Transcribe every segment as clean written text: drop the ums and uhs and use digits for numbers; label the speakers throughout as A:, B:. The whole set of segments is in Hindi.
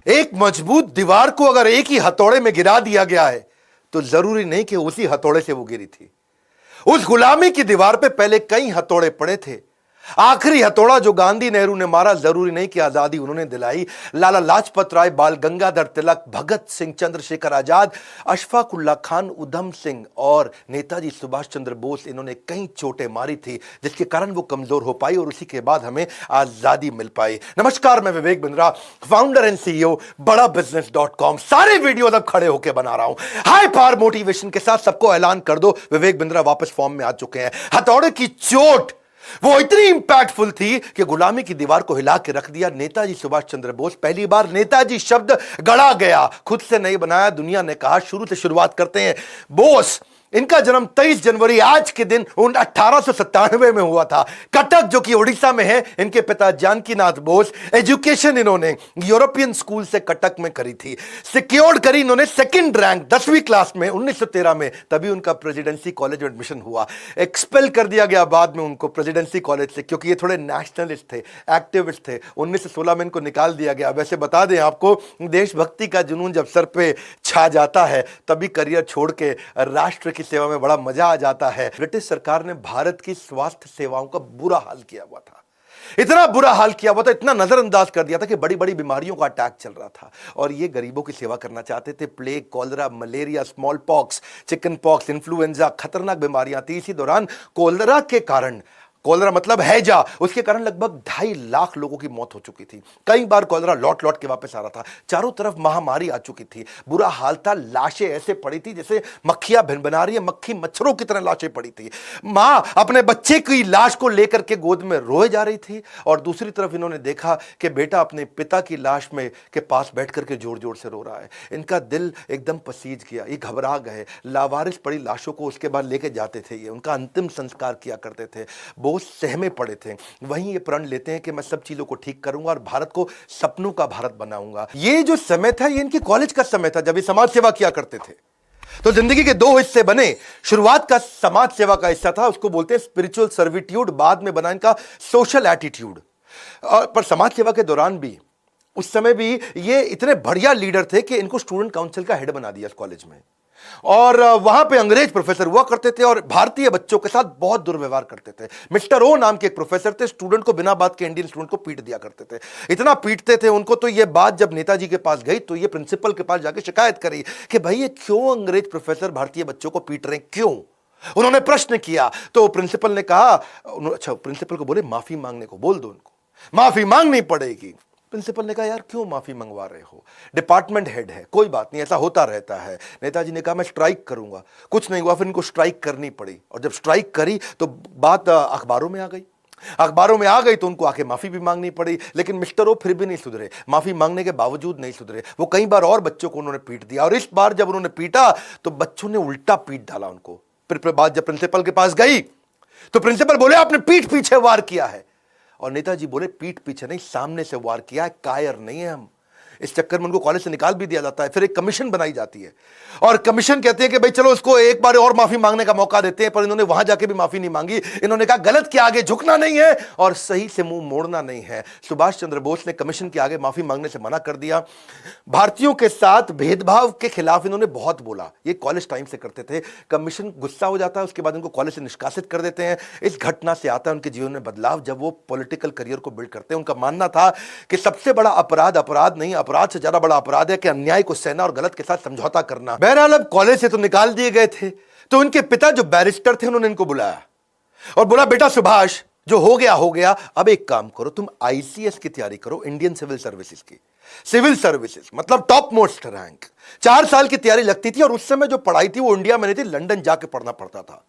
A: एक मजबूत दीवार को अगर एक ही हथौड़े में गिरा दिया गया है तो जरूरी नहीं कि उसी हथौड़े से वो गिरी थी। उस गुलामी की दीवार पे पहले कई हथौड़े पड़े थे। आखिरी हथौड़ा जो गांधी नेहरू ने मारा, जरूरी नहीं कि आजादी उन्होंने दिलाई। लाला लाजपत राय, बाल गंगाधर तिलक, भगत सिंह, चंद्रशेखर आजाद, अशफाक उल्लाह खान, उधम सिंह और नेताजी सुभाष चंद्र बोस, इन्होंने कई चोटें मारी थी जिसके कारण वो कमजोर हो पाई और उसी के बाद हमें आजादी मिल पाई। नमस्कार, मैं Vivek Bindra, founder and CEO बड़ा बिजनेस.com। सारे वीडियो अब खड़े होकर बना रहा हूं हाई पावर मोटिवेशन के साथ। सबको ऐलान कर दो, विवेक बिंद्रा वापस फॉर्म में आ चुके हैं। हथौड़े की चोट वो इतनी इंपैक्टफुल थी कि गुलामी की दीवार को हिला के रख दिया। नेताजी सुभाष चंद्र बोस, पहली बार नेताजी शब्द गढ़ा गया, खुद से नहीं बनाया, दुनिया ने कहा। शुरू से शुरुआत करते हैं। बोस, इनका जन्म 23 जनवरी आज के दिन 1897 में हुआ था, कटक जो कि उड़ीसा में है। इनके पिता जानकीनाथ बोस। एजुकेशन इन्होंने यूरोपियन स्कूल से कटक में करी थी। सिक्योर्ड करी इन्होंने सेकंड रैंक 10वीं क्लास में 1913 में, तभी उनका प्रेसिडेंसी कॉलेज में एडमिशन हुआ। एक्सपेल कर दिया गया बाद में उनको प्रेसिडेंसी कॉलेज से, क्योंकि ये थोड़े नेशनलिस्ट थे, एक्टिविस्ट थे। 1916 में इनको निकाल दिया गया। वैसे बता दें आपको, देशभक्ति का जुनून जब सर पे छा जाता है तभी करियर छोड़ के राष्ट्र की सेवा में बड़ा मजा आ जाता है। ब्रिटिश सरकार ने भारत की स्वास्थ्य सेवाओं का बुरा हाल किया हुआ था, इतना बुरा हाल किया हुआ था, इतना नजरअंदाज कर दिया था कि बड़ी बड़ी बीमारियों का अटैक चल रहा था और ये गरीबों की सेवा करना चाहते थे। Plague, cholera, malaria, small pox, chicken pox, influenza, खतरनाक बीमारियां थी। इसी दौरान कोलरा के कारण, कॉलरा मतलब हैजा, उसके कारण लगभग 2.5 लाख लोगों की मौत हो चुकी थी। कई बार कॉलरा लौट लौट के वापस आ रहा था। चारों तरफ महामारी आ चुकी थी, बुरा हाल था। लाशें ऐसे पड़ी थी जैसे मक्खियां भिनभिना रही है, मक्खी मच्छरों की तरह लाशें पड़ी थी। मां अपने बच्चे की लाश को लेकर के गोद में रोए जा रही थी और दूसरी तरफ इन्होंने देखा कि बेटा अपने पिता की लाश में के पास बैठ करके जोर जोर से रो रहा है। इनका दिल एकदम पसीज गया, ये घबरा गए। लावारिस पड़ी लाशों को उसके बाद लेके जाते थे, ये उनका अंतिम संस्कार किया करते थे। बोस सहमे पड़े थे। वहीं ये प्रण लेते हैं कि मैं सब चीजों को ठीक करूंगा और भारत को सपनों का भारत बनाऊंगा। ये जो समय था ये इनकी कॉलेज का समय था, जब ये समाज सेवा किया करते थे। तो जिंदगी के 2 हिस्से बने। शुरुआत का समाज सेवा का हिस्सा था, उसको बोलते हैं स्पिरिचुअल सर्विट्यूड। बाद में बना इनका सोशल एटीट्यूड। पर समाज सेवा के दौरान भी, उस समय भी ये इतने बढ़िया लीडर थे कि इनको स्टूडेंट काउंसिल का हेड बना दिया कॉलेज में। और वहां पे अंग्रेज प्रोफेसर हुआ करते थे और भारतीय बच्चों के साथ बहुत दुर्व्यवहार करते थे। मिस्टर ओ नाम के एक प्रोफेसर थे, स्टूडेंट को बिना बात के, इंडियन स्टूडेंट को पीट दिया करते थे। इतना पीटते थे उनको, तो ये बात जब नेताजी के पास गई तो ये प्रिंसिपल के पास जाके शिकायत करी कि भाई ये क्यों अंग्रेज प्रोफेसर भारतीय बच्चों को पीट रहे हैं, क्यों? उन्होंने प्रश्न किया तो प्रिंसिपल ने कहा, अच्छा, प्रिंसिपल को बोले माफी मांगने को बोल दो, उनको माफी मांगनी पड़ेगी। प्रिंसिपल ने कहा यार क्यों माफी मंगवा रहे हो, डिपार्टमेंट हेड है, कोई बात नहीं, ऐसा होता रहता है। नेताजी ने कहा मैं स्ट्राइक करूंगा। कुछ नहीं हुआ, फिर इनको स्ट्राइक करनी पड़ी और जब स्ट्राइक करी तो बात अखबारों में आ गई। अखबारों में आ गई तो उनको आके माफी भी मांगनी पड़ी। लेकिन मिस्टर ओ फिर भी नहीं सुधरे, माफी मांगने के बावजूद नहीं सुधरे। वो कई बार और बच्चों को उन्होंने पीट दिया और इस बार जब उन्होंने पीटा तो बच्चों ने उल्टा पीट डाला उनको। फिर बात जब प्रिंसिपल के पास गई तो प्रिंसिपल बोले आपने पीठ पीछे वार किया है और नेताजी बोले पीठ पीछे नहीं, सामने से वार किया है, कायर नहीं है हम। इस चक्कर में उनको कॉलेज से निकाल भी दिया जाता है। फिर एक कमीशन बनाई जाती है और कमीशन कहते हैं कि भाई चलो इसको एक बार और माफी मांगने का मौका देते हैं। पर इन्होंने वहां जाके भी माफी नहीं मांगी। इन्होंने कहा गलत के आगे झुकना नहीं है और सही से मुंह मोड़ना नहीं है। सुभाष चंद्र बोस ने कमीशन के आगे माफी मांगने से मना कर दिया। भारतीयों के साथ भेदभाव के खिलाफ इन्होंने बहुत बोला। ये कॉलेज टाइम से करते थे। कमीशन गुस्सा हो जाता है, उसके बाद इनको कॉलेज से निष्कासित कर देते हैं। इस घटना से आता है उनके जीवन में बदलाव, जब वो पॉलिटिकल करियर को बिल्ड करते हैं। उनका मानना था कि सबसे बड़ा अपराध अपराध नहीं, अपराध से ज्यादा बड़ा अपराध है कि अन्याय को सहना और गलत के साथ समझौता करना। बहरहाल अब कॉलेज से तो निकाल दिए गए थे, तो उनके पिता जो बैरिस्टर थे उन्होंने इनको बुलाया और बोला बेटा सुभाष, जो हो गया, अब एक काम करो, तुम आईसीएस की तैयारी करो, इंडियन सिविल सर्विसेज की। सिविल सर्विसेज मतलब टॉप मोस्ट रैंक। 4 साल की तैयारी लगती थी और उस समय जो पढ़ाई थी वो इंडिया में नहीं थी, लंदन जाके पढ़ना पड़ता था।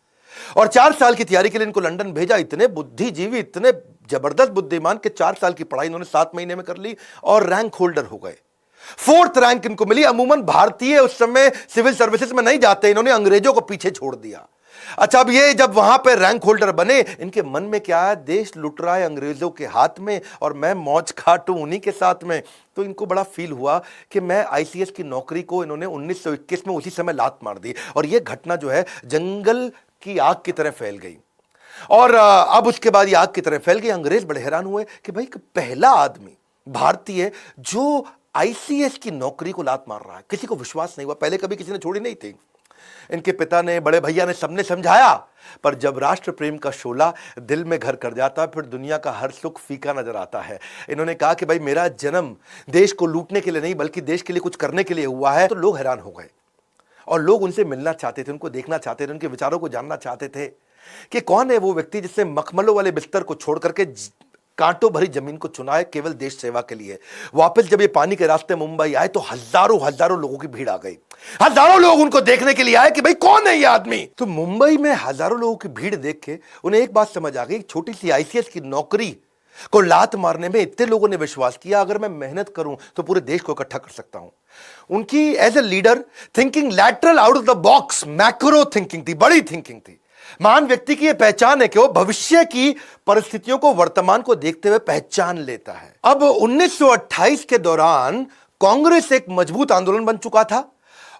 A: और 4 साल की तैयारी के लिए इनको लंदन भेजा। इतने बुद्धिजीवी, इतने जबरदस्त बुद्धिमान कि 4 साल की पढ़ाई इन्होंने 7 महीने में कर ली और रैंक होल्डर हो गए। 4th रैंक इनको मिली। अमूमन भारतीय उस समय सिविल सर्विसेज में नहीं जाते, इन्होंने अंग्रेजों को पीछे छोड़ दिया। अच्छा, अब ये जब वहां पे रैंक होल्डर बने, इनके मन में क्या है, देश लुट रहा है अंग्रेजों के हाथ में और मैं मौज खाटूं उन्हीं के साथ में। तो इनको बड़ा फील हुआ कि मैं आईसीएस की नौकरी को, इन्होंने 1921 में उसी समय लात मार दी और यह घटना जो है जंगल की आग की तरह फैल गई। और अब उसके बाद ये आग की तरह फैल गई। अंग्रेज बड़े हैरान हुए कि भाई पहला आदमी भारतीय जो आईसीएस की नौकरी को लात मार रहा है। किसी को विश्वास नहीं हुआ, पहले कभी किसी ने छोड़ी नहीं थी। इनके पिता ने, बड़े भैया ने, सबने समझाया, पर जब राष्ट्र प्रेम का शोला दिल में घर कर जाता है, फिर दुनिया का हर सुख फीका नजर आता है। इन्होंने कहा कि भाई मेरा जन्म देश को लूटने के लिए नहीं बल्कि देश के लिए कुछ करने के लिए हुआ है। तो लोग हैरान हो गए और लोग उनसे मिलना चाहते थे, उनको देखना चाहते थे, उनके विचारों को जानना चाहते थे कि कौन है वो व्यक्ति जिसने मखमलों वाले बिस्तर को छोड़ करके कांटों भरी जमीन को चुना है केवल देश सेवा के लिए। वापस जब ये पानी के रास्ते मुंबई आए तो हजारों हजारों लोगों की भीड़ आ गई। हजारों लोग उनको देखने के लिए आए कि भाई कौन है ये आदमी। तो मुंबई में हजारों लोगों की भीड़ देख के उन्हें एक बात समझ आ गई, छोटी सी आईसीएस की नौकरी को लात मारने में इतने लोगों ने विश्वास किया, अगर मैं मेहनत करूं तो पूरे देश को इकट्ठा कर सकता हूं। उनकी as a leader thinking lateral out of the box, macro thinking थी, बड़ी थिंकिंग थी। महान व्यक्ति की यह पहचान है कि वो भविष्य की परिस्थितियों को, वर्तमान को देखते हुए पहचान लेता है। अब 1928 के दौरान कांग्रेस एक मजबूत आंदोलन बन चुका था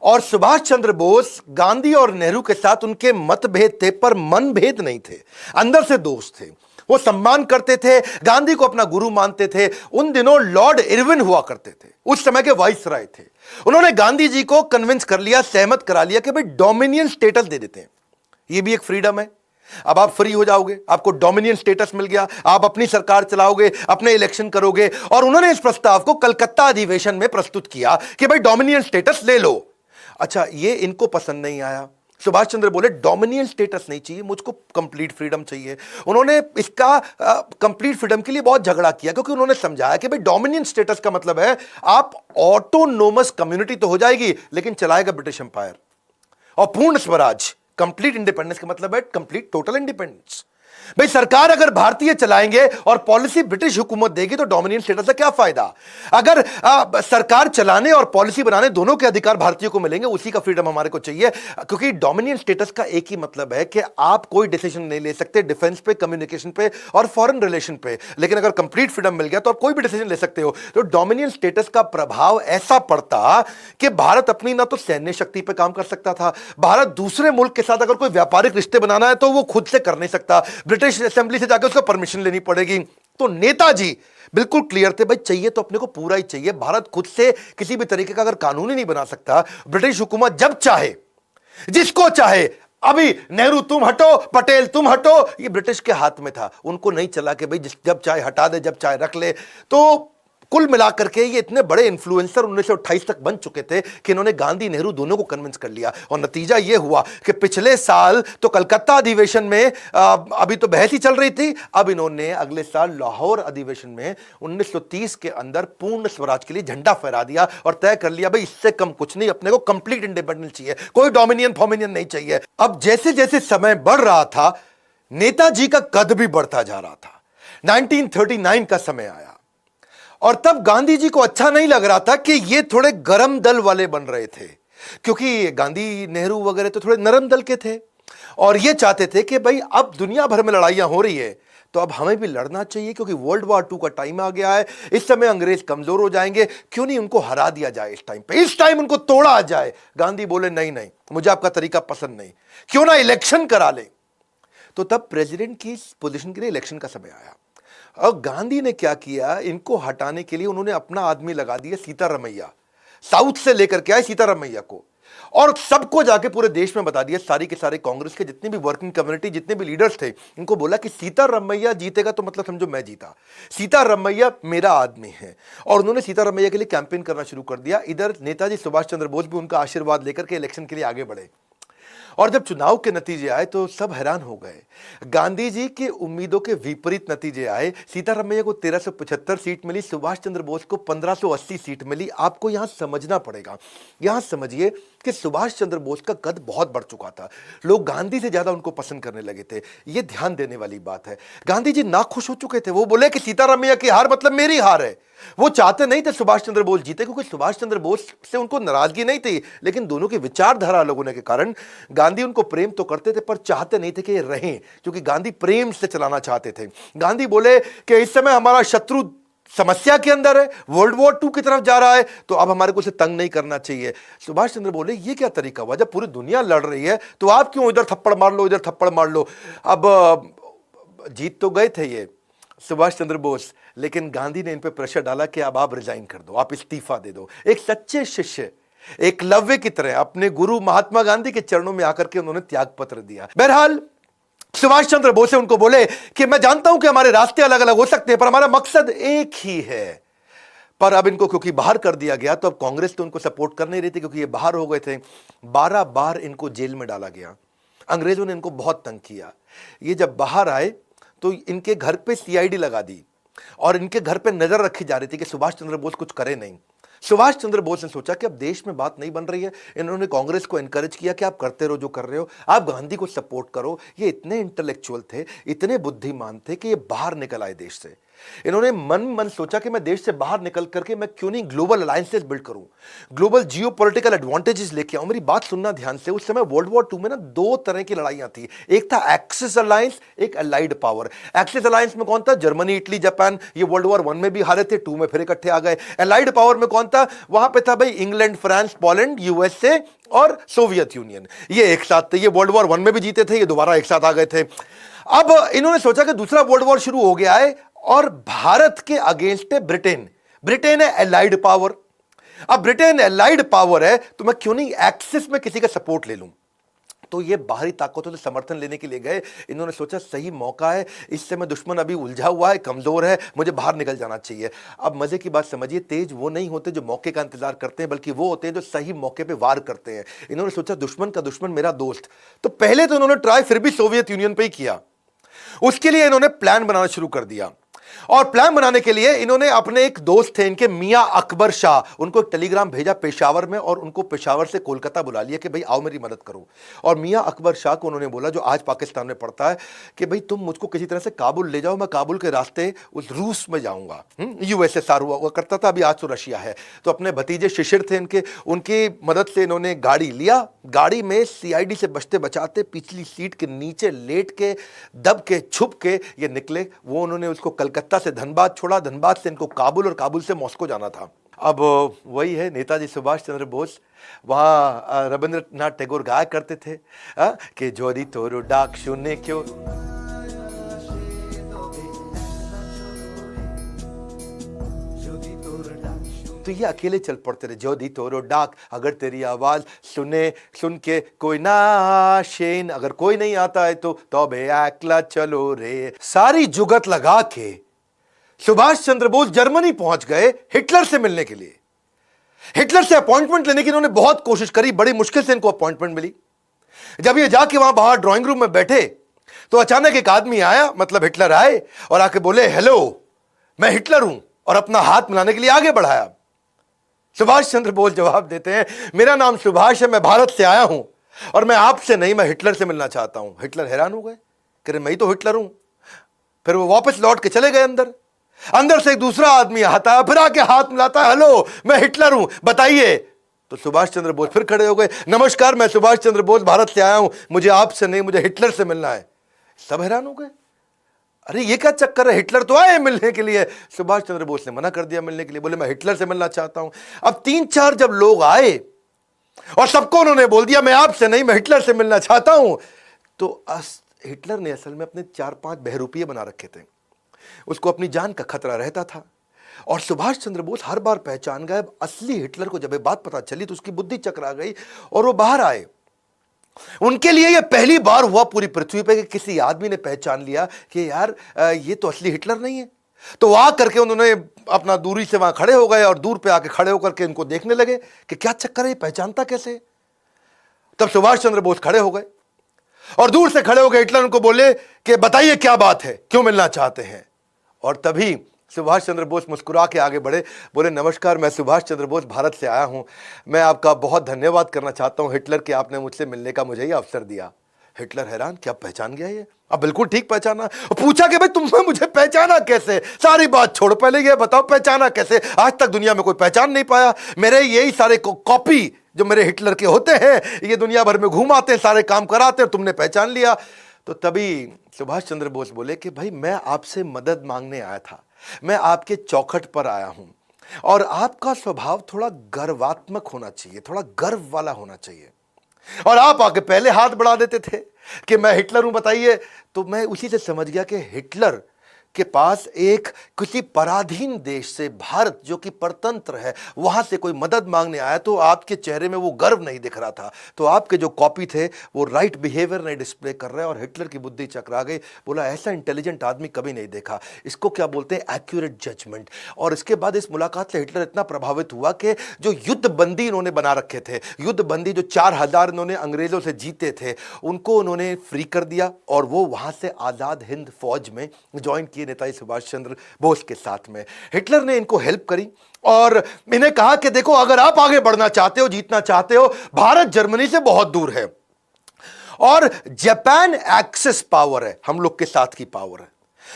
A: और सुभाष चंद्र बोस, गांधी और नेहरू के साथ उनके मतभेद थे पर मनभेद नहीं थे, अंदर से दोस्त थे। वो सम्मान करते थे, गांधी को अपना गुरु मानते थे। उन दिनों लॉर्ड इरविन हुआ करते थे, उस समय के वाइसराय थे। उन्होंने गांधी जी को कन्विंस कर लिया, सहमत करा लिया कि भाई डोमिनियन स्टेटस दे देते हैं, ये भी एक फ्रीडम है। अब आप फ्री हो जाओगे, आपको डोमिनियन स्टेटस मिल गया, आप अपनी सरकार चलाओगे, अपने इलेक्शन करोगे। और उन्होंने इस प्रस्ताव को कलकत्ता अधिवेशन में प्रस्तुत किया कि भाई डोमिनियन स्टेटस ले लो। अच्छा, ये इनको पसंद नहीं आया। सुभाष चंद्र बोले डोमिनियन स्टेटस नहीं चाहिए, मुझको कंप्लीट फ्रीडम चाहिए। उन्होंने इसका कंप्लीट फ्रीडम के लिए बहुत झगड़ा किया, क्योंकि उन्होंने समझाया कि भाई डोमिनियन स्टेटस का मतलब है आप ऑटोनोमस कम्युनिटी तो हो जाएगी लेकिन चलाएगा ब्रिटिश एम्पायर। और पूर्ण स्वराज, कंप्लीट इंडिपेंडेंस का मतलब है कंप्लीट टोटल इंडिपेंडेंस। भाई सरकार अगर भारतीय चलाएंगे और पॉलिसी ब्रिटिश हुकूमत देगी तो डोमिनियन स्टेटस का क्या फायदा। अगर सरकार चलाने और पॉलिसी बनाने दोनों के अधिकार भारतीयों को मिलेंगे, उसी का फ्रीडम हमारे को चाहिए। क्योंकि डोमिनियन स्टेटस का एक ही मतलब है कि आप कोई डिसीजन नहीं ले सकते डिफेंस पे, कम्युनिकेशन पे और फॉरेन रिलेशन पे, लेकिन अगर कंप्लीट फ्रीडम मिल गया तो आप कोई भी डिसीजन ले सकते हो। तो डोमिनियन स्टेटस का प्रभाव ऐसा पड़ता कि भारत अपनी ना तो सैन्य शक्ति पे काम कर सकता था, भारत दूसरे मुल्क के साथ अगर कोई व्यापारिक रिश्ते बनाना है तो वो खुद से कर नहीं सकता, ब्रिटिश असेंबली से जाकर उसको परमिशन लेनी पड़ेगी। तो नेताजी बिल्कुल क्लियर थे, भाई चाहिए तो अपने को पूरा ही चाहिए। भारत खुद से किसी भी तरीके का अगर कानून ही नहीं बना सकता, ब्रिटिश हुकूमत जब चाहे जिसको चाहे, अभी नेहरू तुम हटो, पटेल तुम हटो, ये ब्रिटिश के हाथ में था। उनको नहीं चला कि भाई जब चाहे हटा दे, जब चाहे रख ले। तो कुल मिलाकर के ये इतने बड़े इन्फ्लुएंसर 1928 तक बन चुके थे कि इन्होंने गांधी नेहरू दोनों को कन्विंस कर लिया। और नतीजा ये हुआ कि पिछले साल तो कलकत्ता अधिवेशन में अभी तो बहस ही चल रही थी, अब इन्होंने अगले साल लाहौर अधिवेशन में 1930 के अंदर पूर्ण स्वराज के लिए झंडा फहरा दिया और तय कर लिया भाई इससे कम कुछ नहीं, अपने को कंप्लीट इंडिपेंडेंस चाहिए, कोई डोमिनियन फॉमिनियन नहीं चाहिए। अब जैसे जैसे समय बढ़ रहा था, नेताजी का कद भी बढ़ता जा रहा था। 1939 का समय आया और तब गांधी जी को अच्छा नहीं लग रहा था कि ये थोड़े गरम दल वाले बन रहे थे, क्योंकि गांधी नेहरू वगैरह तो थोड़े नरम दल के थे और ये चाहते थे कि भाई अब दुनिया भर में लड़ाइयां हो रही है तो अब हमें भी लड़ना चाहिए, क्योंकि वर्ल्ड वॉर 2 का टाइम आ गया है। इस समय अंग्रेज कमजोर हो जाएंगे, क्यों नहीं उनको हरा दिया जाए इस टाइम पे, इस टाइम उनको तोड़ा जाए। गांधी बोले नहीं नहीं, मुझे आपका तरीका पसंद नहीं, क्यों ना इलेक्शन करा ले। तो तब प्रेसिडेंट की पोजीशन के लिए इलेक्शन का समय आया। अब गांधी ने क्या किया, इनको हटाने के लिए उन्होंने अपना आदमी लगा दिया, सीतारमैया। साउथ से लेकर के आए सीतारमैया को और सबको जाके पूरे देश में बता दिया, सारी के सारे कांग्रेस के जितने भी वर्किंग कम्युनिटी, जितने भी लीडर्स थे, इनको बोला कि सीतारमैया जीतेगा तो मतलब समझो मैं जीता, सीतारमैया मेरा आदमी है। और उन्होंने सीतारमैया के लिए कैंपेन करना शुरू कर दिया। इधर नेताजी सुभाष चंद्र बोस भी उनका आशीर्वाद लेकर के इलेक्शन के लिए आगे बढ़े और जब चुनाव के नतीजे आए तो सब हैरान हो गए। गांधी जी की उम्मीदों के विपरीत नतीजे आए। सीतारमैया को 1375 सीट मिली, सुभाष चंद्र बोस को 1580 सीट मिली। आपको यहां समझना पड़ेगा, यहां समझिए कि सुभाष चंद्र बोस का कद बहुत बढ़ चुका था, लोग गांधी से ज्यादा उनको पसंद करने लगे थे। यह ध्यान देने वाली बात है। गांधी जी नाखुश हो चुके थे, वो बोले कि सीतारमैया की हार मतलब मेरी हार है। वो चाहते नहीं थे सुभाष चंद्र बोस जीते, क्योंकि सुभाष चंद्र बोस से उनको नाराजगी नहीं थी, लेकिन दोनों की विचारधारा अलग होने के कारण गांधी उनको प्रेम तो करते थे पर चाहते नहीं थे कि ये रहें, क्योंकि गांधी प्रेम से चलाना चाहते थे। गांधी बोले कि इस समय हमारा शत्रु समस्या के अंदर है, वर्ल्ड वॉर 2 की तरफ जा रहा है, तो अब हमारे को उसे तंग नहीं करना चाहिए। सुभाष चंद्र बोले ये क्या तरीका हुआ, जब पूरी दुनिया लड़ रही है तो आप क्यों इधर थप्पड़ मार लो, इधर थप्पड़ मार लो। अब जीत तो गए थे ये सुभाष चंद्र बोस, लेकिन गांधी ने इन पे प्रेशर डाला कि अब आप रिजाइन कर दो, आप इस्तीफा दे दो। एक सच्चे शिष्य एकलव्य की तरह अपने गुरु महात्मा गांधी के चरणों में आकर के उन्होंने त्याग पत्र दिया। बहरहाल सुभाष चंद्र बोस उनको बोले कि मैं जानता हूं कि हमारे रास्ते अलग अलग हो सकते हैं, पर हमारा मकसद एक ही है। पर अब इनको क्योंकि बाहर कर दिया गया, तो अब कांग्रेस तो उनको सपोर्ट कर नहीं रही थी, क्योंकि ये बाहर हो गए थे। 12 बार इनको जेल में डाला गया। अंग्रेजों ने इनको बहुत तंग किया। ये जब बाहर आए तो इनके घर पे सीआईडी लगा दी और इनके घर पे नजर रखी जा रही थी कि सुभाष चंद्र बोस कुछ करे नहीं। सुभाष चंद्र बोस ने सोचा कि अब देश में बात नहीं बन रही है। इन्होंने कांग्रेस को एनकरेज किया कि आप करते रहो जो कर रहे हो, आप गांधी को सपोर्ट करो। ये इतने इंटेलेक्चुअल थे, इतने बुद्धिमान थे कि ये बाहर निकल आए देश से। इन्होंने मन सोचा कि मैं देश से बाहर निकल करके मैं क्यों नहीं ग्लोबल अलायंसेस बिल्ड करूं, ग्लोबल जियोपॉलिटिकल एडवांटेजेस लेके आऊं। मेरी बात सुनना ध्यान से। उस समय वर्ल्ड वॉर 2 में ना 2 तरह की लड़ाइयां थी। एक था एक्सिस अलायंस, एक अलाइड पावर। एक्सिस अलायंस में कौन था? Germany, Italy, Japan. ये वर्ल्ड वॉर 1 में भी हारे थे, 2 में फिर इकट्ठे आ गए। अलाइड पावर में कौन था? वहां पे था भाई इंग्लैंड, फ्रांस, पोलैंड, यूएसए और सोवियत यूनियन। ये एक साथ थे। ये वर्ल्ड वॉर 1 में भी जीते थे, ये दोबारा एक साथ आ गए थे। अब इन्होंने सोचा कि दूसरा वर्ल्ड वॉर शुरू हो गया है और भारत के अगेंस्ट है ब्रिटेन। ब्रिटेन है एलाइड पावर। अब ब्रिटेन एलाइड पावर है तो मैं क्यों नहीं एक्सिस में किसी का सपोर्ट ले लूं। तो ये बाहरी ताकतों से समर्थन लेने के लिए गए। इन्होंने सोचा सही मौका है, इससे मैं दुश्मन अभी उलझा हुआ है, कमजोर है, मुझे बाहर निकल जाना चाहिए। अब मजे की बात समझिए, तेज वो नहीं होते जो मौके का इंतजार करते हैं, बल्कि वो होते हैं जो सही मौके पे वार करते हैं। इन्होंने सोचा दुश्मन का दुश्मन मेरा दोस्त। तो पहले तो इन्होंने ट्राई फिर भी सोवियत यूनियन पे ही किया। उसके लिए इन्होंने प्लान बनाना शुरू कर दिया। और प्लान बनाने के लिए इन्होंने अपने एक दोस्त थे इनके, मियां अकबर शाह, उनको एक टेलीग्राम भेजा पेशावर में और उनको पेशावर से कोलकाता बुला लिया कि भाई आओ मेरी मदद करो। और मियां अकबर शाह को उन्होंने बोला, जो आज पाकिस्तान में पड़ता है, कि भाई तुम मुझको किसी तरह से काबुल ले जाओ, मैं काबुल के रास्ते उस रूस में जाऊंगा। यूएसएसआर हुआ करता था, अभी आज तो रशिया है। तो अपने भतीजे शिशिर थे इनके, उनकी मदद से इन्होंने गाड़ी लिया। गाड़ी में सीआईडी से बचते बचाते पिछली सीट के नीचे लेट के, दब के, छुप के ये निकले। वो उन्होंने उसको कलकत्ता से धनबाद छोड़ा, धनबाद से इनको काबुल और काबुल से मॉस्को जाना था। अब वही है, नेताजी सुभाष चंद्र बोस वहां रविंद्रनाथ टैगोर गाया करते थे कि जोरी तोरो डाक सुने क्यों। तो ये अकेले चल पड़ते रहे। जो दी तोरो डाक, अगर तेरी आवाज सुन के कोई ना शेन, अगर कोई नहीं आता है तो तौबे अकेला चलो रे। सारी जुगत लगा के सुभाष चंद्र बोस जर्मनी पहुंच गए हिटलर से मिलने के लिए। हिटलर से अपॉइंटमेंट लेने की इन्होंने बहुत कोशिश करी, बड़ी मुश्किल से इनको अपॉइंटमेंट मिली। जब ये जाके वहां बाहर ड्राइंग रूम में बैठे तो अचानक एक आदमी आया, मतलब हिटलर आए और आके बोले, हेलो मैं हिटलर हूं, और अपना हाथ मिलाने के लिए आगे बढ़ाया। सुभाष चंद्र बोस जवाब देते हैं, मेरा नाम सुभाष है, मैं भारत से आया हूं और मैं आपसे नहीं, मैं हिटलर से मिलना चाहता हूं। हिटलर हैरान हो गए, कह रहे मैं ही तो हिटलर हूं। फिर वो वापस लौट के चले गए अंदर। अंदर से एक दूसरा आदमी आता है, फिर आके हाथ मिलाता है, हेलो मैं हिटलर हूं, बताइए। तो सुभाष चंद्र बोस फिर खड़े हो गए, नमस्कार मैं सुभाष चंद्र बोस भारत से आया हूं, मुझे आपसे नहीं, मुझे हिटलर से मिलना है। सब हैरान हो गए, अरे ये क्या चक्कर है, हिटलर तो आए मिलने के लिए। सुभाष चंद्र बोस ने मना कर दिया मिलने के लिए, बोले मैं हिटलर से मिलना चाहता हूं। अब 3-4 जब लोग आए और सबको उन्होंने बोल दिया मैं आपसे नहीं, मैं हिटलर से मिलना चाहता हूं, तो हिटलर ने असल में अपने 4-5 बहरूपिये बना रखे थे। उसको अपनी जान का खतरा रहता था और सुभाष चंद्र बोस हर बार पहचान गए। असली हिटलर को जब ये बात पता चली तो उसकी बुद्धि चकरा गई और वो बाहर आए। उनके लिए यह पहली बार हुआ पूरी पृथ्वी पे कि किसी आदमी ने पहचान लिया कि यार ये तो असली हिटलर नहीं है। तो आ करके उन्होंने अपना दूरी से वहां खड़े हो गए और दूर पे आके खड़े होकर के इनको देखने लगे कि क्या चक्कर है, पहचानता कैसे। तब सुभाष चंद्र बोस खड़े हो गए और दूर से खड़े हो गए हिटलर उनको बोले कि बताइए क्या बात है, क्यों मिलना चाहते हैं। और तभी सुभाष चंद्र बोस मुस्कुरा के आगे बढ़े, बोले नमस्कार मैं सुभाष चंद्र बोस भारत से आया हूं, मैं आपका बहुत धन्यवाद करना चाहता हूं हिटलर कि आपने मुझसे मिलने का मुझे ये अवसर दिया। हिटलर हैरान, क्या पहचान गया ये? अब बिल्कुल ठीक पहचाना। पूछा कि भाई तुमने मुझे पहचाना कैसे? सारी बात छोड़, पहले ये बताओ पहचाना कैसे? आज तक दुनिया में कोई पहचान नहीं पाया। मेरे यही सारे कॉपी जो मेरे हिटलर के होते हैं, ये दुनिया भर में घूमाते हैं, सारे काम कराते हैं, तुमने पहचान लिया। तो तभी सुभाष चंद्र बोस बोले कि भाई मैं आपसे मदद मांगने आया था, मैं आपके चौखट पर आया हूं और आपका स्वभाव थोड़ा गर्वात्मक होना चाहिए, थोड़ा गर्व वाला होना चाहिए। और आप आके पहले हाथ बढ़ा देते थे कि मैं हिटलर हूं बताइए। तो मैं उसी से समझ गया कि हिटलर के पास एक किसी पराधीन देश से, भारत जो कि परतंत्र है, वहां से कोई मदद मांगने आया तो आपके चेहरे में वो गर्व नहीं दिख रहा था। तो आपके जो कॉपी थे वो राइट बिहेवियर नहीं डिस्प्ले कर रहे, और हिटलर की बुद्धि चकरा गई। बोला ऐसा इंटेलिजेंट आदमी कभी नहीं देखा। इसको क्या बोलते हैं? Accurate judgement. और इसके बाद इस मुलाकात से हिटलर इतना प्रभावित हुआ कि जो युद्ध बंदी इन्होंने बना रखे थे, युद्ध बंदी जो 4000 इन्होंने अंग्रेजों से जीते थे, उनको उन्होंने फ्री कर दिया और वो वहां से आजाद हिंद फौज में ज्वाइन किए नेताजी सुभाष चंद्र बोस के साथ में। हिटलर ने इनको हेल्प करी और इन्हें कहा कि देखो, अगर आप आगे बढ़ना चाहते हो, जीतना चाहते हो, भारत जर्मनी से बहुत दूर है और जापान एक्सेस पावर है, हम लोग के साथ की पावर है।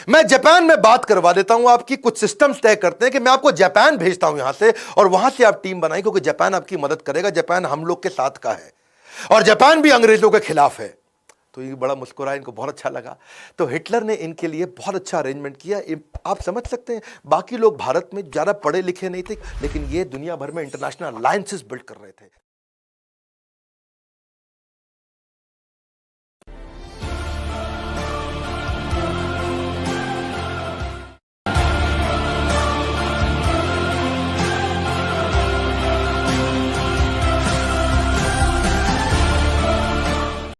A: मैं जापान में बात करवा देता हूं, आपकी कुछ सिस्टम्स तय करते हैं कि मैं आपको जापान भेजता हूं यहां से, और वहां से आप टीम बनाई, क्योंकि जापान आपकी मदद करेगा, जापान हम लोग के साथ का है और जापान भी अंग्रेजों के खिलाफ है। तो ये बड़ा मुस्कुराया, इनको बहुत अच्छा लगा। तो हिटलर ने इनके लिए बहुत अच्छा अरेंजमेंट किया। आप समझ सकते हैं, बाकी लोग भारत में ज़्यादा पढ़े लिखे नहीं थे, लेकिन ये दुनिया भर में इंटरनेशनल अलायंसेस बिल्ड कर रहे थे।